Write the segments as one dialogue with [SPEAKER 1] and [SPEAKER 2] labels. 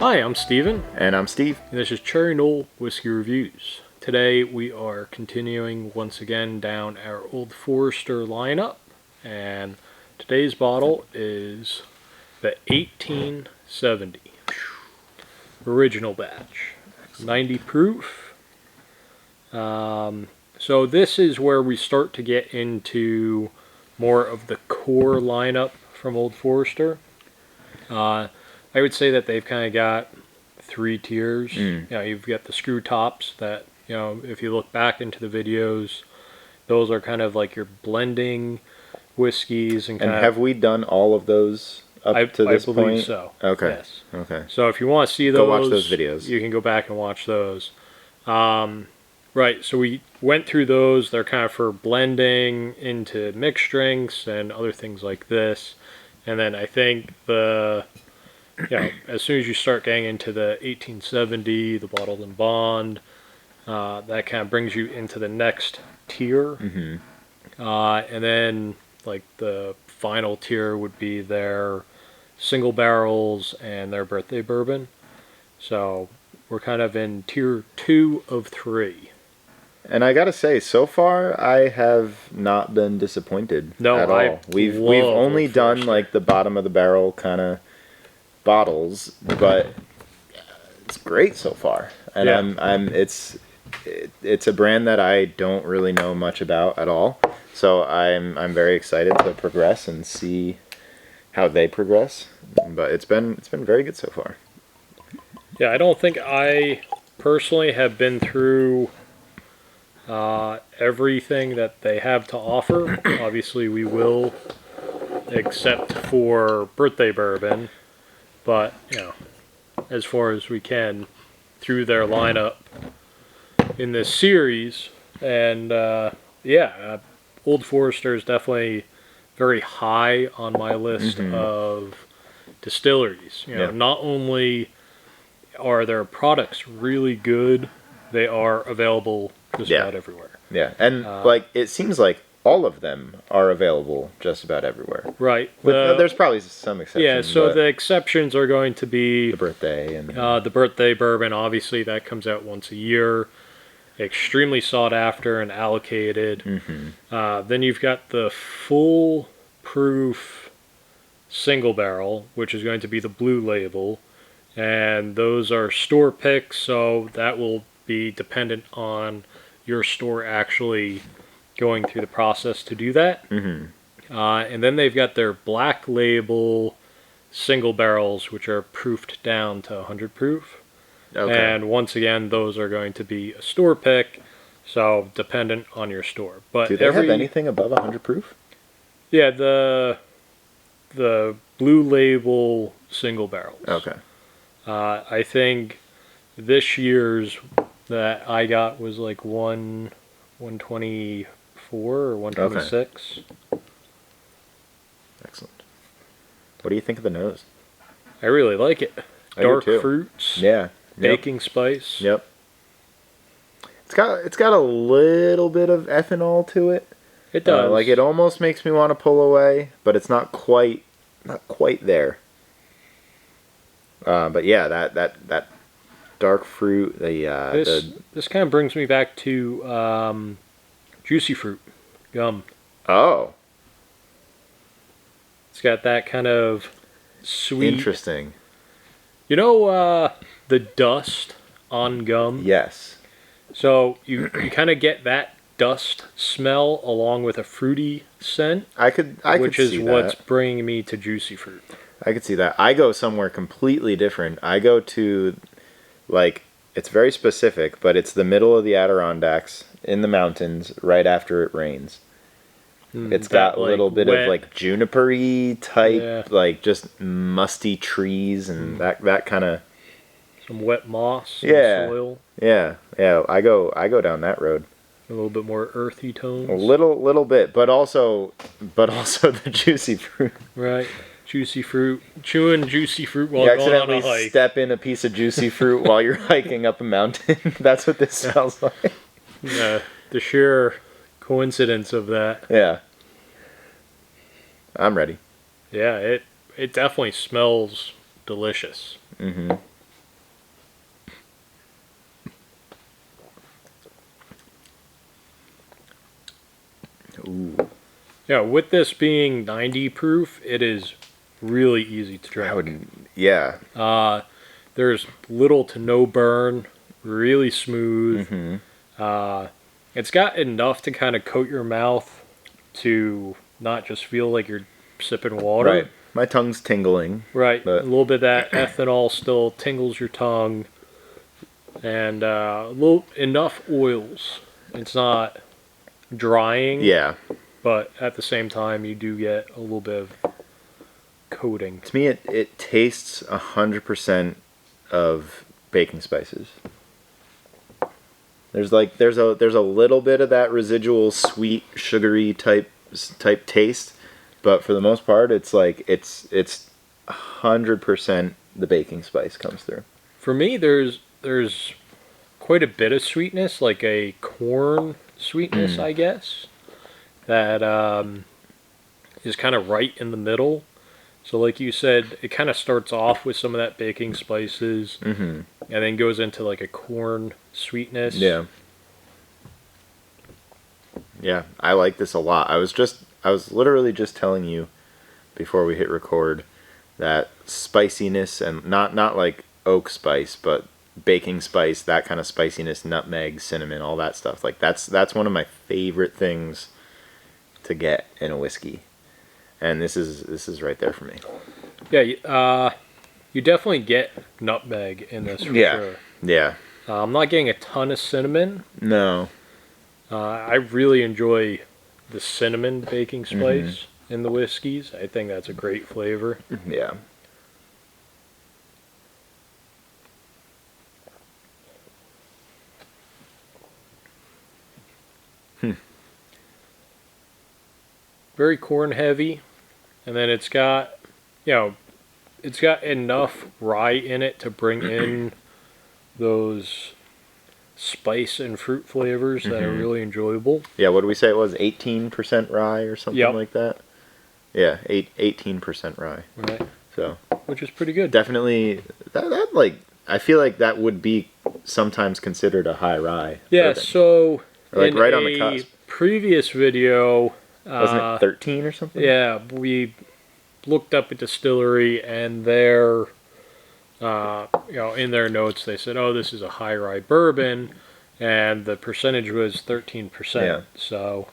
[SPEAKER 1] Hi, I'm Steven.
[SPEAKER 2] And I'm Steve.
[SPEAKER 1] And this is Cherry Knoll Whiskey Reviews. Today we are continuing once again down our Old Forester lineup. And today's bottle is the 1870 original batch. 90 proof. So this is where we start to get into more of the core lineup from Old Forester. I would say that they've kind of got three tiers. You know, you've got the screw tops that, you know, if you look back into the videos, those are kind of like your blending whiskeys and kind
[SPEAKER 2] have we done all of those up to this point? I believe
[SPEAKER 1] so.
[SPEAKER 2] Okay.
[SPEAKER 1] Yes.
[SPEAKER 2] Okay.
[SPEAKER 1] So if you want to see those,
[SPEAKER 2] go watch those videos.
[SPEAKER 1] You can go back and watch those. Right. So we went through those. They're kind of for blending into mixed drinks and other things like this. And then I think as soon as you start getting into the 1870, the bottled and bond, that kind of brings you into the next tier. And then like the final tier would be their single barrels and their birthday bourbon. So we're kind of in tier 2 of 3.
[SPEAKER 2] And I gotta say, so far I have not been disappointed at all. We've only done like the bottom of the barrel kind of bottles, but it's great so far. And it's a brand that I don't really know much about at all. So I'm very excited to progress and see how they progress. But it's been very good so far.
[SPEAKER 1] Yeah, I don't think I personally have been through everything that they have to offer. Obviously we will, except for birthday bourbon, but you know, as far as we can through their lineup in this series. And Old Forester is definitely very high on my list of distilleries. You know, not only are their products really good, they are available just about everywhere.
[SPEAKER 2] Yeah, and like it seems like all of them are available just about everywhere.
[SPEAKER 1] Right.
[SPEAKER 2] There's probably some exceptions.
[SPEAKER 1] Yeah, so the exceptions are going to be
[SPEAKER 2] the birthday and
[SPEAKER 1] the birthday bourbon. Obviously, that comes out once a year. Extremely sought after and allocated. Then you've got the full proof single barrel, which is going to be the blue label. And those are store picks, so that will be dependent on your store actually going through the process to do that. And then they've got their black label single barrels, which are proofed down to 100 proof. And once again, those are going to be a store pick, so dependent on your store. But
[SPEAKER 2] do they have anything above 100 proof?
[SPEAKER 1] Yeah, the blue label single barrels.
[SPEAKER 2] Okay.
[SPEAKER 1] I think this year's that I got was like 124 or 126.
[SPEAKER 2] Okay. Excellent. What do you think of the nose?
[SPEAKER 1] I really like it. Dark fruits.
[SPEAKER 2] Yeah.
[SPEAKER 1] Baking spice.
[SPEAKER 2] Yep. It's got a little bit of ethanol to it.
[SPEAKER 1] It does.
[SPEAKER 2] Like it almost makes me want to pull away, but it's not quite there. But yeah, that dark fruit.
[SPEAKER 1] This kind of brings me back to juicy fruit gum.
[SPEAKER 2] Oh.
[SPEAKER 1] It's got that kind of sweet.
[SPEAKER 2] Interesting.
[SPEAKER 1] You know the dust on gum?
[SPEAKER 2] Yes.
[SPEAKER 1] So you kind of get that dust smell along with a fruity scent.
[SPEAKER 2] Which
[SPEAKER 1] is what's bringing me to juicy fruit.
[SPEAKER 2] I could see that. I go somewhere completely different. I go to, like, it's very specific, but it's the middle of the Adirondacks in the mountains right after it rains. It's got a little bit of like juniper-y type, like just musty trees and that kind of.
[SPEAKER 1] Some wet moss. And soil.
[SPEAKER 2] Yeah. I go down that road.
[SPEAKER 1] A little bit more earthy tones.
[SPEAKER 2] A little bit, but also the juicy fruit.
[SPEAKER 1] Right. Juicy fruit. Chewing juicy fruit while
[SPEAKER 2] you
[SPEAKER 1] going on a hike.
[SPEAKER 2] accidentally step in a piece of juicy fruit while you're hiking up a mountain. That's what this smells like.
[SPEAKER 1] Yeah. The sheer coincidence of that.
[SPEAKER 2] Yeah. I'm ready.
[SPEAKER 1] Yeah, it definitely smells delicious. Yeah, with this being 90 proof, it is really easy to drink. There's little to no burn, really smooth. It's got enough to kind of coat your mouth to not just feel like you're sipping water.
[SPEAKER 2] Right. My tongue's tingling.
[SPEAKER 1] Right. But a little bit of that ethanol still tingles your tongue. And enough oils. It's not drying.
[SPEAKER 2] Yeah.
[SPEAKER 1] But at the same time, you do get a little bit of coating.
[SPEAKER 2] To me, it tastes 100% of baking spices. There's a little bit of that residual sweet, sugary type taste, but for the most part, it's 100% the baking spice comes through.
[SPEAKER 1] For me, there's quite a bit of sweetness, like a corn sweetness, I guess, that is kind of right in the middle. So like you said, it kind of starts off with some of that baking spices, and then goes into like a corn sweetness.
[SPEAKER 2] Yeah. Yeah, I like this a lot. I was literally just telling you before we hit record that spiciness, and not like oak spice, but baking spice, that kind of spiciness, nutmeg, cinnamon, all that stuff. Like that's one of my favorite things to get in a whiskey. And this is right there for me.
[SPEAKER 1] Yeah, you definitely get nutmeg in this for sure.
[SPEAKER 2] Yeah.
[SPEAKER 1] I'm not getting a ton of cinnamon.
[SPEAKER 2] No.
[SPEAKER 1] I really enjoy the cinnamon baking spice in the whiskeys. I think that's a great flavor.
[SPEAKER 2] Yeah.
[SPEAKER 1] Very corn heavy. And then it's got enough rye in it to bring in those spice and fruit flavors that are really enjoyable.
[SPEAKER 2] Yeah, what did we say it was? 18% rye or something like that? Yeah, 18% rye.
[SPEAKER 1] Right.
[SPEAKER 2] So,
[SPEAKER 1] which is pretty good.
[SPEAKER 2] Definitely, that like, I feel like that would be sometimes considered a high rye.
[SPEAKER 1] Yeah,
[SPEAKER 2] bourbon.
[SPEAKER 1] So
[SPEAKER 2] like
[SPEAKER 1] in
[SPEAKER 2] right on the cusp.
[SPEAKER 1] Previous video,
[SPEAKER 2] wasn't it 13 or something?
[SPEAKER 1] Yeah, we looked up a distillery, and their in their notes they said, "Oh, this is a high rye bourbon," and the percentage was 13%.
[SPEAKER 2] Yeah.
[SPEAKER 1] So,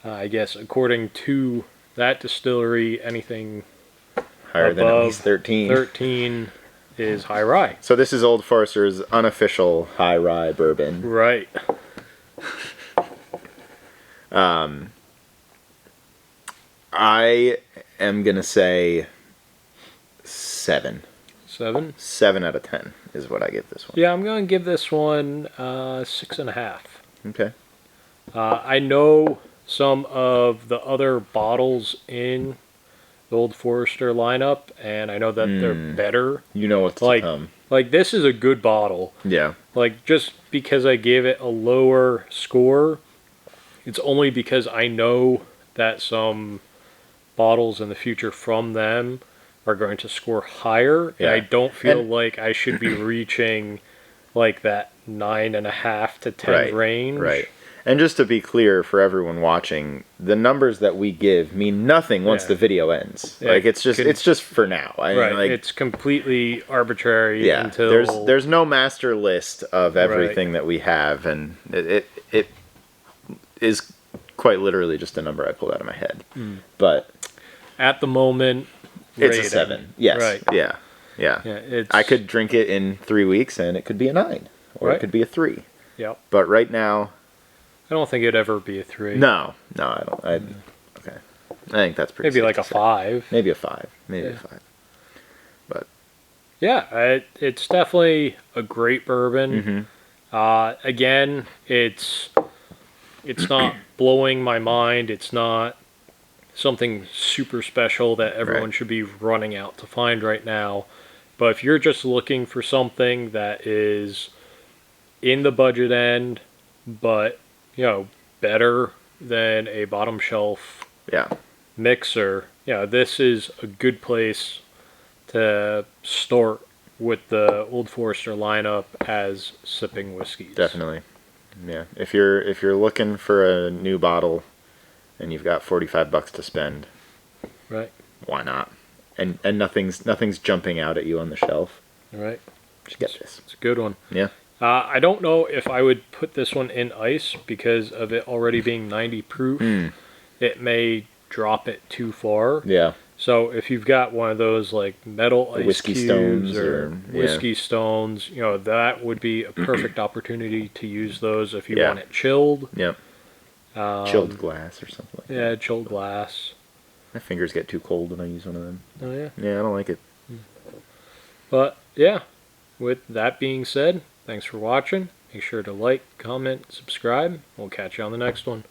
[SPEAKER 1] I guess according to that distillery, anything
[SPEAKER 2] higher than at least 13.
[SPEAKER 1] 13 is high rye.
[SPEAKER 2] So this is Old Forester's unofficial high rye bourbon.
[SPEAKER 1] Right.
[SPEAKER 2] I am gonna say 7.
[SPEAKER 1] 7?
[SPEAKER 2] 7 out of 10 is what I give this one.
[SPEAKER 1] Yeah, I'm gonna give this one 6.5.
[SPEAKER 2] Okay.
[SPEAKER 1] I know some of the other bottles in the Old Forester lineup, and I know that they're better.
[SPEAKER 2] You know what's to come.
[SPEAKER 1] Like, this is a good bottle.
[SPEAKER 2] Yeah.
[SPEAKER 1] Like, just because I gave it a lower score, it's only because I know that some bottles in the future from them are going to score higher, and I don't feel like I should be reaching like that 9.5 to 10 range.
[SPEAKER 2] Right. And just to be clear for everyone watching, the numbers that we give mean nothing once the video ends. Yeah, like it's just for now.
[SPEAKER 1] Like, it's completely arbitrary.
[SPEAKER 2] Yeah.
[SPEAKER 1] Until
[SPEAKER 2] there's no master list of everything that we have, and it is quite literally just a number I pulled out of my head. But
[SPEAKER 1] at the moment,
[SPEAKER 2] it's a 7. Yes.
[SPEAKER 1] Right.
[SPEAKER 2] Yeah. I could drink it in 3 weeks and it could be a 9, or it could be a 3.
[SPEAKER 1] Yep.
[SPEAKER 2] But right now,
[SPEAKER 1] I don't think it'd ever be a 3.
[SPEAKER 2] No, I don't. Okay. I think that's pretty.
[SPEAKER 1] Maybe like a 5.
[SPEAKER 2] Maybe a 5. Maybe a 5. But
[SPEAKER 1] yeah, it's definitely a great bourbon. Again, it's not blowing my mind. It's not something super special that everyone should be running out to find right now. But if you're just looking for something that is in the budget end, but better than a bottom shelf mixer, this is a good place to start with the Old Forester lineup as sipping whiskeys.
[SPEAKER 2] Definitely. Yeah. If you're looking for a new bottle and you've got $45 to spend.
[SPEAKER 1] Right.
[SPEAKER 2] Why not? And nothing's jumping out at you on the shelf.
[SPEAKER 1] Right.
[SPEAKER 2] Just get this.
[SPEAKER 1] It's a good one.
[SPEAKER 2] Yeah.
[SPEAKER 1] I don't know if I would put this one in ice because of it already being 90 proof. It may drop it too far.
[SPEAKER 2] Yeah.
[SPEAKER 1] So if you've got one of those like metal ice
[SPEAKER 2] whiskey
[SPEAKER 1] cubes
[SPEAKER 2] stones
[SPEAKER 1] or whiskey stones, you know, that would be a perfect opportunity to use those if you want it chilled.
[SPEAKER 2] Yep. Chilled glass or something like that.
[SPEAKER 1] Yeah, chilled glass.
[SPEAKER 2] My fingers get too cold when I use one of them.
[SPEAKER 1] Oh yeah.
[SPEAKER 2] Yeah, I don't like it.
[SPEAKER 1] But yeah, with that being said, thanks for watching. Make sure to like, comment, subscribe. We'll catch you on the next one.